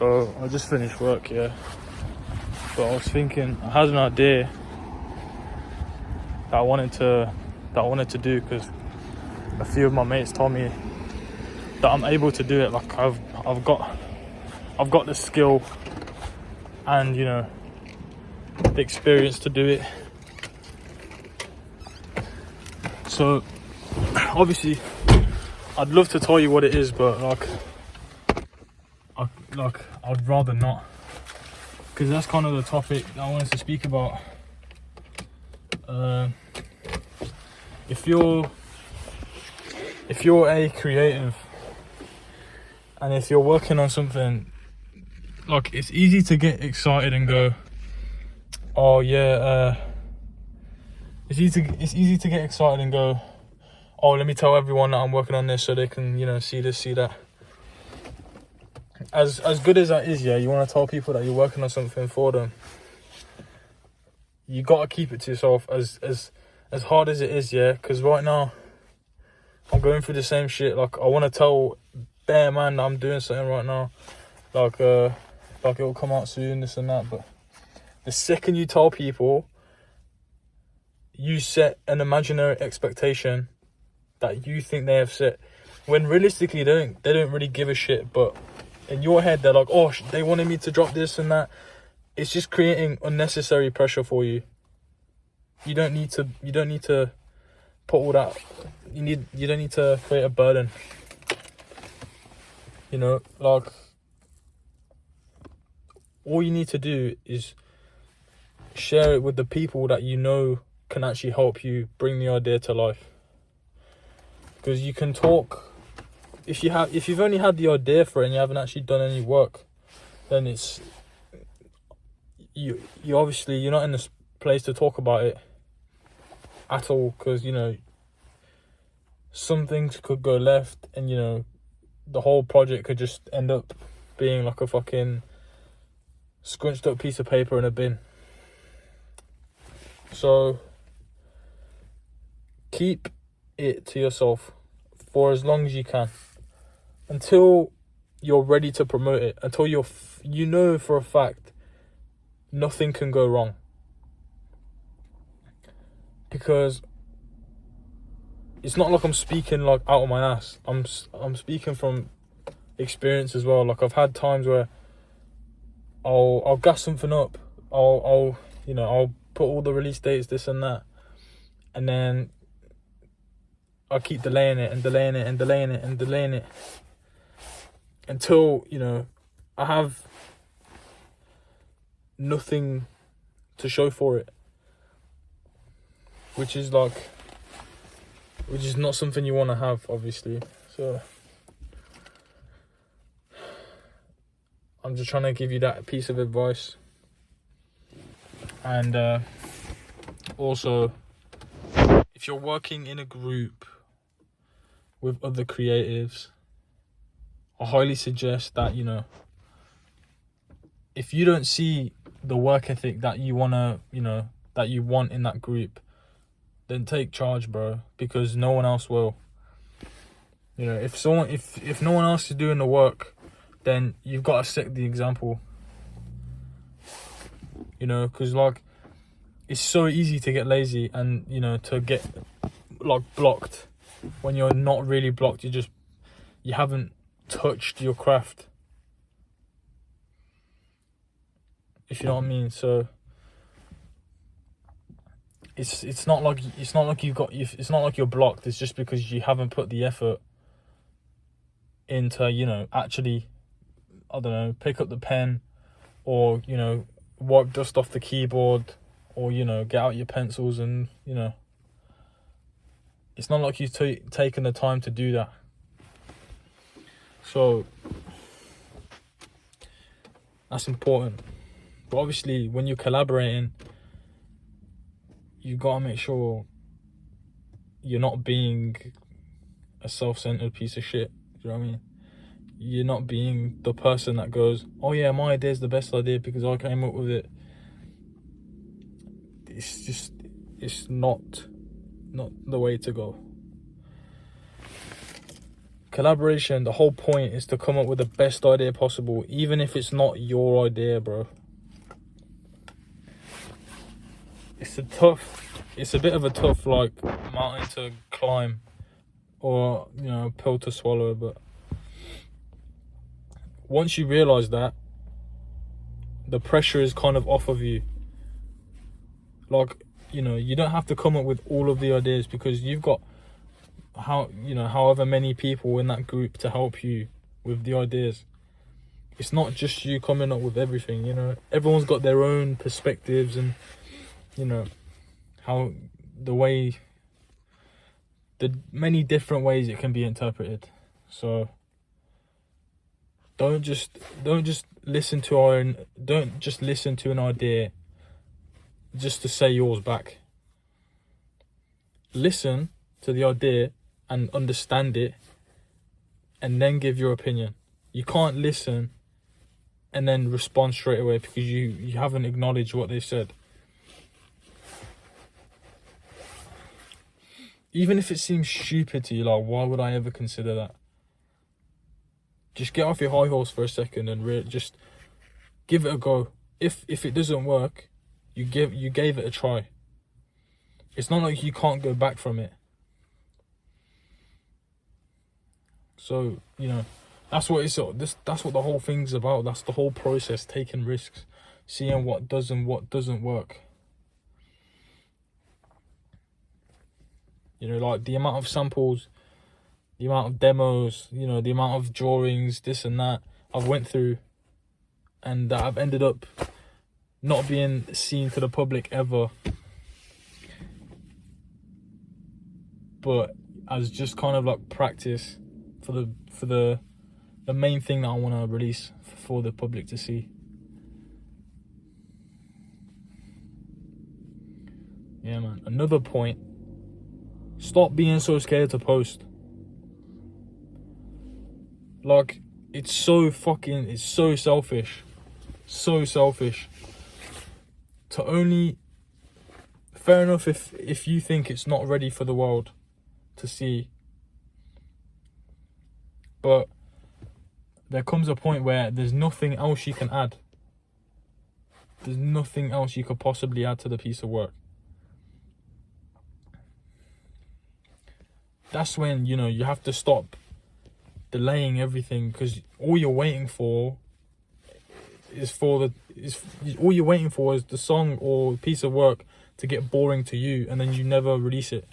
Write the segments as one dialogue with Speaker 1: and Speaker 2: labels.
Speaker 1: So I just finished work, yeah. But I was thinking, I had an idea that I wanted to do because a few of my mates told me that I'm able to do it. Like I've got the skill and the experience to do it. So obviously, I'd love to tell you what it is, but I'd rather not, because that's kind of the topic that I wanted to speak about. If you're a creative and if you're working on something, like, it's easy to get excited and go, oh yeah, it's easy to get excited and go, oh, let me tell everyone that I'm working on this so they can see this, see that. As good as that is, yeah, you want to tell people that you're working on something for them. You gotta keep it to yourself as hard as it is, yeah. Because right now, I'm going through the same shit. Like, I want to tell bare man that I'm doing something right now. Like it'll come out soon, this and that. But the second you tell people, you set an imaginary expectation that you think they have set, when realistically they don't really give a shit. But in your head, they're like, oh, they wanted me to drop this and that. It's just creating unnecessary pressure for you. You don't need to put all that. You don't need to create a burden. Like, all you need to do is share it with the people that you know can actually help you bring the idea to life. Because you can talk. If you've only had the idea for it and you haven't actually done any work, then it's you obviously you're not in this place to talk about it at all, because some things could go left and the whole project could just end up being like a fucking scrunched up piece of paper in a bin. So keep it to yourself for as long as you can, until you're ready to promote it, until you know for a fact nothing can go wrong. Because it's not like I'm speaking like out of my ass. I'm speaking from experience as well. Like, I've had times where I'll gas something up. I'll put all the release dates, this and that, and then I keep delaying it until I have nothing to show for it, which is not something you want to have, obviously. So I'm just trying to give you that piece of advice. And also, if you're working in a group with other creatives, I highly suggest that if you don't see the work ethic that you want in that group, then take charge, bro, because no one else will. If no one else is doing the work, then you've got to set the example. Because it's so easy to get lazy and to get blocked when you're not really blocked. You haven't touched your craft, if you know what I mean. So it's not like you're blocked. It's just because you haven't put the effort into actually, I don't know, pick up the pen, or wipe dust off the keyboard, or get out your pencils, and it's not like you've taken the time to do that. So that's important. But obviously, when you're collaborating, you gotta make sure you're not being a self-centered piece of shit. Do you know what I mean? You're not being the person that goes, oh yeah, my idea is the best idea because I came up with it. It's not the way to go. Collaboration, the whole point is to come up with the best idea possible, even if it's not your idea, bro. It's a bit of a tough, like, mountain to climb, or, you know, pill to swallow, but once you realize that, the pressure is kind of off of you. Like, you know, you don't have to come up with all of the ideas, because you've got however many people in that group to help you with the ideas. It's not just you coming up with everything, you know. Everyone's got their own perspectives, and, you know, the many different ways it can be interpreted. So don't just listen to an idea just to say yours back. Listen to the idea and understand it, and then give your opinion. You can't listen and then respond straight away, because you haven't acknowledged what they've said. Even if it seems stupid to you, like, why would I ever consider that? Just get off your high horse for a second and just give it a go. If it doesn't work, you gave it a try. It's not like you can't go back from it. So, you know, that's what the whole thing's about. That's the whole process, taking risks, seeing what does and what doesn't work. You know, like the amount of samples, the amount of demos, you know, the amount of drawings, this and that I've went through, and that I've ended up not being seen to the public ever, but as just kind of like practice for the main thing that I want to release for the public to see. Yeah, man. Another point: stop being so scared to post. Like, it's so selfish. So selfish. To only... Fair enough if you think it's not ready for the world to see. But there comes a point where there's nothing else you can add. There's nothing else you could possibly add to the piece of work. That's when, you know, you have to stop delaying everything, because all you're waiting for is the song or piece of work to get boring to you, and then you never release it.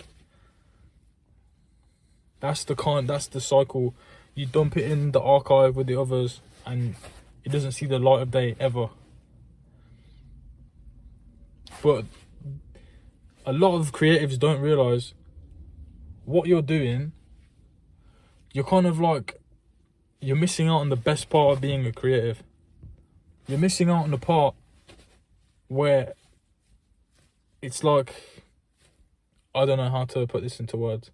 Speaker 1: That's the cycle. You dump it in the archive with the others, and it doesn't see the light of day ever. But a lot of creatives don't realize what you're doing. You're kind of like, you're missing out on the best part of being a creative. You're missing out on the part where it's like, I don't know how to put this into words,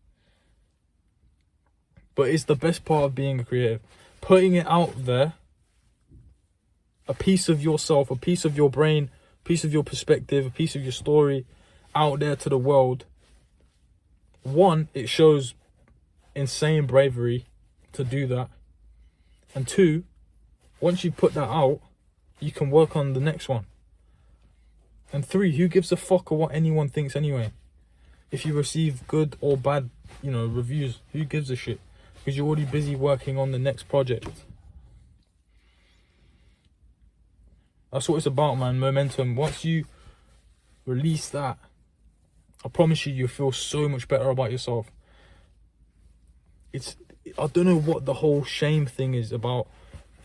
Speaker 1: but it's the best part of being a creative. Putting it out there, a piece of yourself, a piece of your brain, a piece of your perspective, a piece of your story out there to the world. One, it shows insane bravery to do that. And two, once you put that out, you can work on the next one. And three, who gives a fuck of what anyone thinks anyway? If you receive good or bad, you know, reviews, who gives a shit? Because you're already busy working on the next project. That's what it's about, man. Momentum. Once you release that, I promise you'll feel so much better about yourself. I don't know what the whole shame thing is about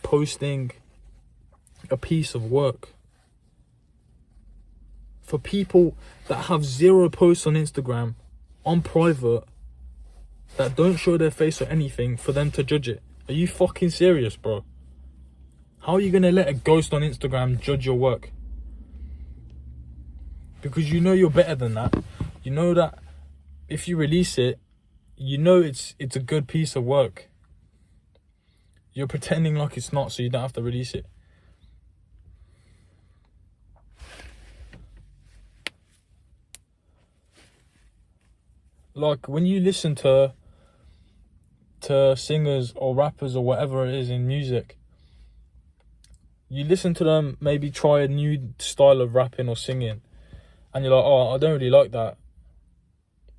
Speaker 1: posting a piece of work. For people that have 0 posts on Instagram, on private, that don't show their face or anything, for them to judge it. Are you fucking serious, bro? How are you going to let a ghost on Instagram judge your work? Because you know you're better than that. You know that if you release it, you know it's a good piece of work. You're pretending like it's not, so you don't have to release it. Like, when you listen to to singers or rappers or whatever it is in music. You listen to them, maybe try a new style of rapping or singing, and you're like, oh, I don't really like that.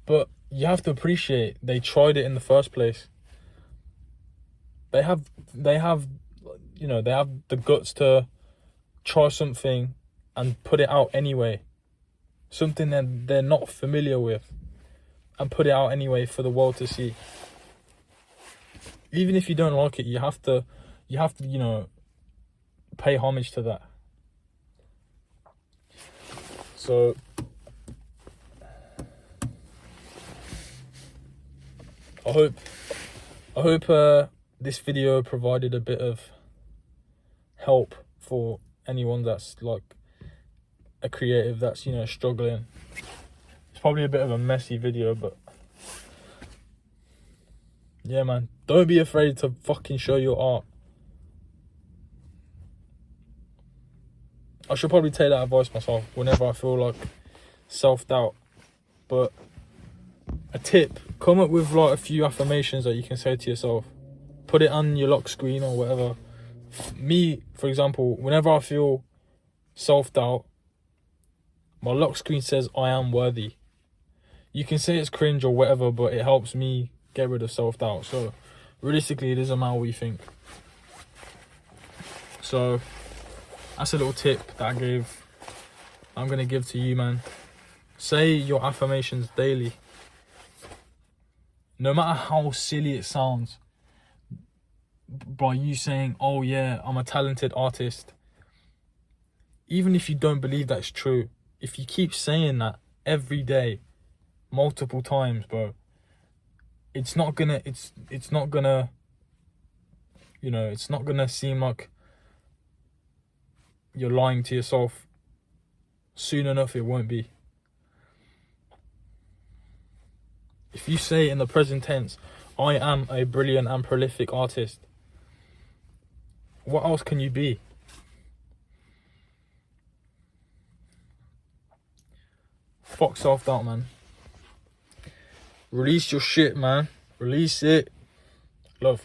Speaker 1: But you have to appreciate they tried it in the first place. They have you know, they have the guts to try something and put it out anyway. Something that they're not familiar with, and put it out anyway for the world to see. Even if you don't like it, you have to, you know, pay homage to that. So I hope this video provided a bit of help for anyone that's like a creative that's, you know, struggling. It's probably a bit of a messy video, but yeah, man, don't be afraid to fucking show your art. I should probably take that advice myself whenever I feel like self-doubt. But a tip, come up with like a few affirmations that you can say to yourself. Put it on your lock screen or whatever. Me, for example, whenever I feel self-doubt, my lock screen says I am worthy. You can say it's cringe or whatever, but it helps me get rid of self-doubt. So realistically, it doesn't matter what you think. So that's a little tip that I'm gonna give to you, man. Say your affirmations daily. No matter how silly it sounds, by you saying, oh yeah, I'm a talented artist. Even if you don't believe that's true, if you keep saying that every day, multiple times, bro, it's not gonna, you know, it's not gonna seem like you're lying to yourself. Soon enough, it won't be. If you say in the present tense, I am a brilliant and prolific artist, what else can you be? Fuck self-doubt, man. Release your shit, man. Release it. Love.